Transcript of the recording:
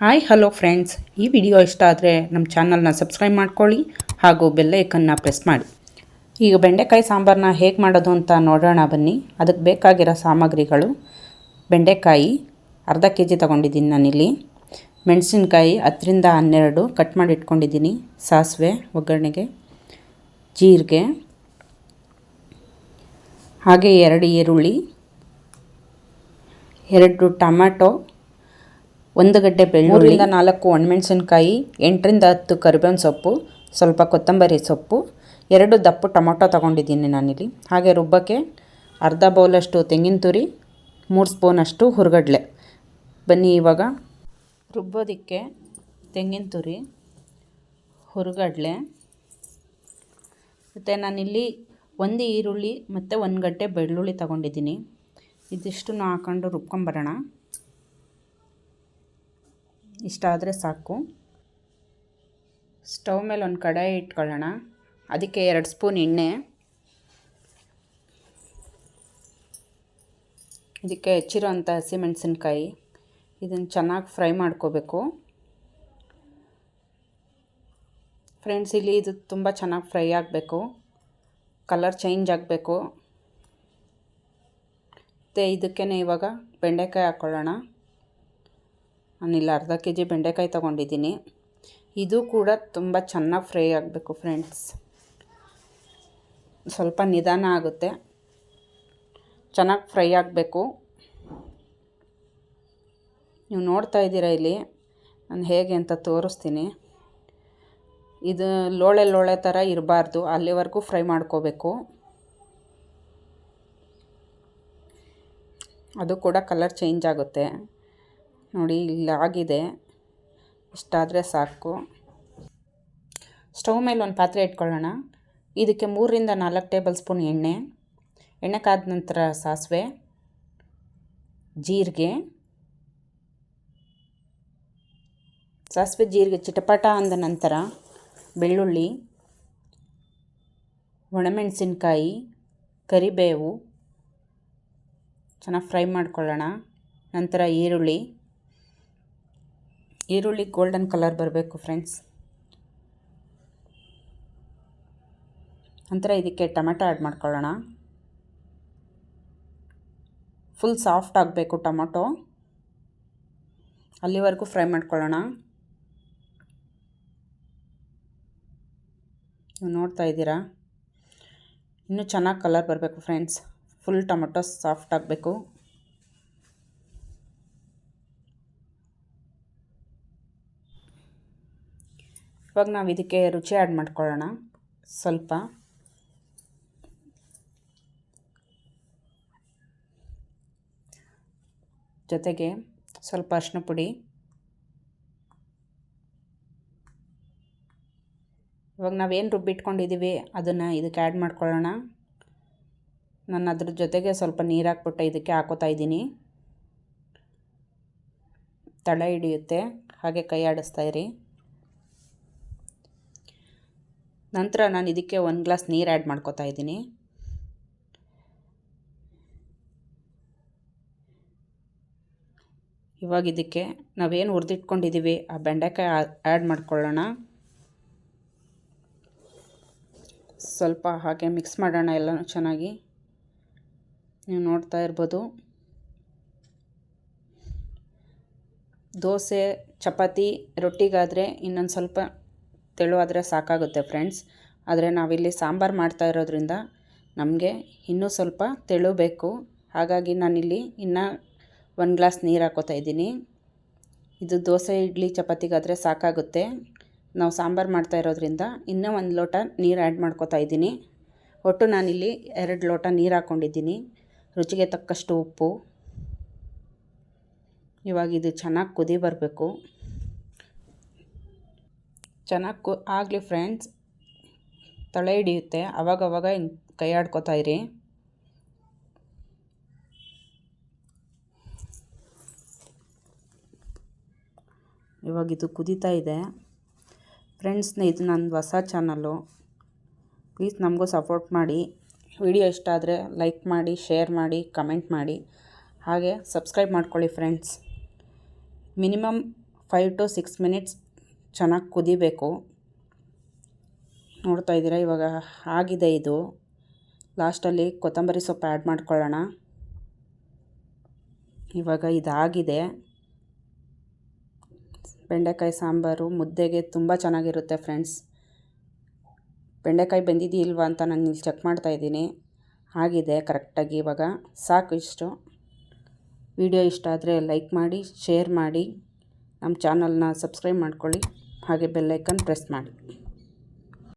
Hi hello friends, ಈ video ಇಷ್ಟ ಆದರೆ ನಮ್ಮ ಚಾನಲ್ನ ಸಬ್ಸ್ಕ್ರೈಬ್ ಮಾಡ್ಕೊಳ್ಳಿ ಹಾಗೂ ಬೆಲ್ ಐಕನ್ನ ಪ್ರೆಸ್ ಮಾಡಿ. ಈಗ ಬೆಂಡೆಕಾಯಿ ಸಾಂಬಾರನ್ನ ಹೇಗೆ ಮಾಡೋದು ಅಂತ ನೋಡೋಣ ಬನ್ನಿ. ಅದಕ್ಕೆ ಬೇಕಾಗಿರೋ ಸಾಮಗ್ರಿಗಳು: ಬೆಂಡೆಕಾಯಿ ಅರ್ಧ kg ತೊಗೊಂಡಿದ್ದೀನಿ ನಾನಿಲ್ಲಿ, ಮೆಣಸಿನ್ಕಾಯಿ 10ರಿಂದ 12 ಕಟ್ ಮಾಡಿ ಇಟ್ಕೊಂಡಿದ್ದೀನಿ, ಸಾಸಿವೆ ಒಗ್ಗರಣೆಗೆ, ಜೀರಿಗೆ, ಹಾಗೆ 2 ಈರುಳ್ಳಿ, 2 ಟೊಮ್ಯಾಟೊ, 1 ಗಡ್ಡೆ ಬೆಳ್ಳುಳ್ಳಿ, 3-4 ಒಣಮೆಣಸಿನ್ಕಾಯಿ, 8ರಿಂದ 10 ಕರಿಬೇವಿನ ಸೊಪ್ಪು, ಸ್ವಲ್ಪ ಕೊತ್ತಂಬರಿ ಸೊಪ್ಪು, 2 ದಪ್ಪ ಟೊಮೊಟೊ ತೊಗೊಂಡಿದ್ದೀನಿ ನಾನಿಲ್ಲಿ. ಹಾಗೆ ರುಬ್ಬಕ್ಕೆ ಅರ್ಧ ಬೌಲಷ್ಟು ತೆಂಗಿನ ತುರಿ, 3 ಸ್ಪೂನಷ್ಟು ಹುರ್ಗಡ್ಲೆ. ಬನ್ನಿ ಇವಾಗ ರುಬ್ಬೋದಕ್ಕೆ ತೆಂಗಿನ ತುರಿ, ಹುರ್ಗಡ್ಲೆ ಮತ್ತು ನಾನಿಲ್ಲಿ 1 ಈರುಳ್ಳಿ ಮತ್ತು 1 ಗಡ್ಡೆ ಬೆಳ್ಳುಳ್ಳಿ ತೊಗೊಂಡಿದ್ದೀನಿ. ಇದಿಷ್ಟನ್ನು ಹಾಕೊಂಡು ರುಬ್ಕೊಂಬರೋಣ. ಇಷ್ಟ ಆದರೆ ಸಾಕು. ಸ್ಟವ್ ಮೇಲೆ ಒಂದು ಕಡಾಯಿ ಇಟ್ಕೊಳ್ಳೋಣ. ಅದಕ್ಕೆ 2 ಸ್ಪೂನ್ ಎಣ್ಣೆ, ಇದಕ್ಕೆ ಹೆಚ್ಚಿರೋ ಅಂಥ ಹಸಿಮೆಣಸಿನ್ಕಾಯಿ, ಇದನ್ನು ಚೆನ್ನಾಗಿ ಫ್ರೈ ಮಾಡ್ಕೋಬೇಕು ಫ್ರೆಂಡ್ಸ್. ಇಲ್ಲಿ ಇದು ತುಂಬ ಚೆನ್ನಾಗಿ ಫ್ರೈ ಆಗಬೇಕು, ಕಲರ್ ಚೇಂಜ್ ಆಗಬೇಕು. ಮತ್ತು ಇದಕ್ಕೇ ಇವಾಗ ಬೆಂಡೆಕಾಯಿ ಹಾಕ್ಕೊಳ್ಳೋಣ. ನಾನಿಲ್ಲಿ ಅರ್ಧ kg ಬೆಂಡೆಕಾಯಿ ತೊಗೊಂಡಿದ್ದೀನಿ. ಇದು ಕೂಡ ತುಂಬ ಚೆನ್ನಾಗಿ ಫ್ರೈ ಆಗಬೇಕು ಫ್ರೆಂಡ್ಸ್. ಸ್ವಲ್ಪ ನಿಧಾನ ಆಗುತ್ತೆ, ಚೆನ್ನಾಗಿ ಫ್ರೈ ಆಗಬೇಕು. ನೀವು ನೋಡ್ತಾ ಇದ್ದೀರಾ ಇಲ್ಲಿ ನಾನು ಹೇಗೆ ಅಂತ ತೋರಿಸ್ತೀನಿ. ಇದು ಲೋಳೆ ಥರ ಇರಬಾರ್ದು, ಅಲ್ಲಿವರೆಗೂ ಫ್ರೈ ಮಾಡ್ಕೋಬೇಕು. ಅದು ಕೂಡ ಕಲರ್ ಚೇಂಜ್ ಆಗುತ್ತೆ ನೋಡಿ. ಇಲ್ಲಿ ಆಗಿದೆ, ಇಷ್ಟಾದರೆ ಸಾಕು. ಸ್ಟವ್ ಮೇಲೆ ಒಂದು ಪಾತ್ರೆ ಇಟ್ಕೊಳ್ಳೋಣ. ಇದಕ್ಕೆ 3ರಿಂದ 4 ಟೇಬಲ್ ಸ್ಪೂನ್ ಎಣ್ಣೆ ಕಾದ ನಂತರ ಸಾಸಿವೆ, ಜೀರಿಗೆ ಚಿಟಪಟ ಅಂದ ನಂತರ ಬೆಳ್ಳುಳ್ಳಿ, ಒಣಮೆಣಸಿನ್ಕಾಯಿ, ಕರಿಬೇವು ಚೆನ್ನಾಗಿ ಫ್ರೈ ಮಾಡ್ಕೊಳ್ಳೋಣ. ನಂತರ ಈರುಳ್ಳಿ ಗೋಲ್ಡನ್ ಕಲರ್ ಬರಬೇಕು ಫ್ರೆಂಡ್ಸ್. ನಂತರ ಇದಕ್ಕೆ ಟೊಮೆಟೊ ಆ್ಯಡ್ ಮಾಡ್ಕೊಳ್ಳೋಣ. ಫುಲ್ ಸಾಫ್ಟ್ ಆಗಬೇಕು ಟೊಮೆಟೊ, ಅಲ್ಲಿವರೆಗೂ ಫ್ರೈ ಮಾಡ್ಕೊಳ್ಳೋಣ. ನೀವು ನೋಡ್ತಾ ಇದ್ದೀರಾ, ಇನ್ನೂ ಚೆನ್ನಾಗಿ ಕಲರ್ ಬರಬೇಕು ಫ್ರೆಂಡ್ಸ್. ಫುಲ್ ಟೊಮೆಟೊ ಸಾಫ್ಟ್ ಆಗಬೇಕು. ಇವಾಗ ನಾವು ಇದಕ್ಕೆ ರುಚಿ ಆ್ಯಡ್ ಮಾಡ್ಕೊಳ್ಳೋಣ. ಸ್ವಲ್ಪ ಜೊತೆಗೆ ಸ್ವಲ್ಪ ಅರಿಶಿನ ಪುಡಿ. ಇವಾಗ ನಾವೇನು ರುಬ್ಬಿಟ್ಕೊಂಡಿದ್ದೀವಿ ಅದನ್ನು ಇದಕ್ಕೆ ಆ್ಯಡ್ ಮಾಡ್ಕೊಳ್ಳೋಣ. ನಾನು ಅದ್ರ ಜೊತೆಗೆ ಸ್ವಲ್ಪ ನೀರು ಹಾಕ್ಬಿಟ್ಟು ಇದಕ್ಕೆ ಹಾಕೋತಾ ಇದ್ದೀನಿ. ತಳ ಹಿಡಿಯುತ್ತೆ, ಹಾಗೆ ಕೈ ಆಡಿಸ್ತಾ ಇರಿ. ನಂತರ ನಾನು ಇದಕ್ಕೆ 1 ಗ್ಲಾಸ್ ನೀರು ಆ್ಯಡ್ ಮಾಡ್ಕೋತಾ ಇದ್ದೀನಿ. ಇವಾಗ ಇದಕ್ಕೆ ನಾವೇನು ಹುರಿದಿಟ್ಕೊಂಡಿದ್ದೀವಿ ಆ ಬೆಂಡೆಕಾಯಿ ಆ್ಯಡ್ ಮಾಡ್ಕೊಳ್ಳೋಣ. ಸ್ವಲ್ಪ ಹಾಗೆ ಮಿಕ್ಸ್ ಮಾಡೋಣ ಎಲ್ಲನೂ ಚೆನ್ನಾಗಿ. ನೀವು ನೋಡ್ತಾ ಇರ್ಬೋದು, ದೋಸೆ, ಚಪಾತಿ, ರೊಟ್ಟಿಗಾದರೆ ಇನ್ನೊಂದು ಸ್ವಲ್ಪ ತೆಳುವಾದರೆ ಸಾಕಾಗುತ್ತೆ ಫ್ರೆಂಡ್ಸ್. ಆದರೆ ನಾವಿಲ್ಲಿ ಸಾಂಬಾರು ಮಾಡ್ತಾ ಇರೋದ್ರಿಂದ ನಮಗೆ ಇನ್ನೂ ಸ್ವಲ್ಪ ತೆಳು ಬೇಕು. ಹಾಗಾಗಿ ನಾನಿಲ್ಲಿ ಇನ್ನೂ 1 ಗ್ಲಾಸ್ ನೀರು ಹಾಕೋತಾ ಇದ್ದೀನಿ. ಇದು ದೋಸೆ, ಇಡ್ಲಿ, ಚಪಾತಿಗಾದರೆ ಸಾಕಾಗುತ್ತೆ. ನಾವು ಸಾಂಬಾರು ಮಾಡ್ತಾ ಇರೋದ್ರಿಂದ ಇನ್ನೂ 1 ಲೋಟ ನೀರು ಆ್ಯಡ್ ಮಾಡ್ಕೋತಾ ಇದ್ದೀನಿ. ಒಟ್ಟು ನಾನಿಲ್ಲಿ 2 ಲೋಟ ನೀರು ಹಾಕ್ಕೊಂಡಿದ್ದೀನಿ. ರುಚಿಗೆ ತಕ್ಕಷ್ಟು ಉಪ್ಪು. ಇವಾಗ ಇದು ಚೆನ್ನಾಗಿ ಕುದಿ ಬರಬೇಕು. ಚೆನ್ನಾಗಿ ಆಗಲಿ ಫ್ರೆಂಡ್ಸ್. ತಳ ಹಿಡಿಯುತ್ತೆ, ಆವಾಗವಾಗ ಕೈ ಆಡ್ಕೋತಾ ಇರಿ. ಇವಾಗ ಇದು ಕುದೀತಾ ಇದೆ ಫ್ರೆಂಡ್ಸ್. ಇದು ನನ್ನ ಹೊಸ ಚಾನಲ್ಲು, ಪ್ಲೀಸ್ ನಮಗೂ ಸಪೋರ್ಟ್ ಮಾಡಿ. ವಿಡಿಯೋ ಇಷ್ಟ ಆದರೆ ಲೈಕ್ ಮಾಡಿ, ಶೇರ್ ಮಾಡಿ, ಕಮೆಂಟ್ ಮಾಡಿ, ಹಾಗೆ ಸಬ್ಸ್ಕ್ರೈಬ್ ಮಾಡ್ಕೊಳ್ಳಿ ಫ್ರೆಂಡ್ಸ್. ಮಿನಿಮಮ್ 5 to 6 ಮಿನಿಟ್ಸ್ ಚೆನ್ನಾಗಿ ಕುದಿಬೇಕು. ನೋಡ್ತಾ ಇದ್ದೀರಾ ಇವಾಗ ಆಗಿದೆ ಇದು. ಲಾಸ್ಟಲ್ಲಿ ಕೊತ್ತಂಬರಿ ಸೊಪ್ಪು ಆ್ಯಡ್ ಮಾಡ್ಕೊಳ್ಳೋಣ. ಇವಾಗ ಇದಾಗಿದೆ. ಬೆಂಡೆಕಾಯಿ ಸಾಂಬಾರು ಮುದ್ದೆಗೆ ತುಂಬ ಚೆನ್ನಾಗಿರುತ್ತೆ ಫ್ರೆಂಡ್ಸ್. ಬೆಂಡೆಕಾಯಿ ಬೆಂದಿದೆಯಿಲ್ವಾ ಅಂತ ನಾನು ಇಲ್ಲಿ ಚೆಕ್ ಮಾಡ್ತಾ ಇದ್ದೀನಿ. ಆಗಿದೆ ಕರೆಕ್ಟಾಗಿ. ಇವಾಗ ಸಾಕು ಇಷ್ಟು. ವಿಡಿಯೋ ಇಷ್ಟ ಆದರೆ ಲೈಕ್ ಮಾಡಿ, ಶೇರ್ ಮಾಡಿ, ನಮ್ಮ ಚಾನಲ್ನ ಸಬ್ಸ್ಕ್ರೈಬ್ ಮಾಡ್ಕೊಳ್ಳಿ, ಹಾಗೆ ಬೆಲ್ ಐಕನ್ ಪ್ರೆಸ್ ಮಾಡಿ.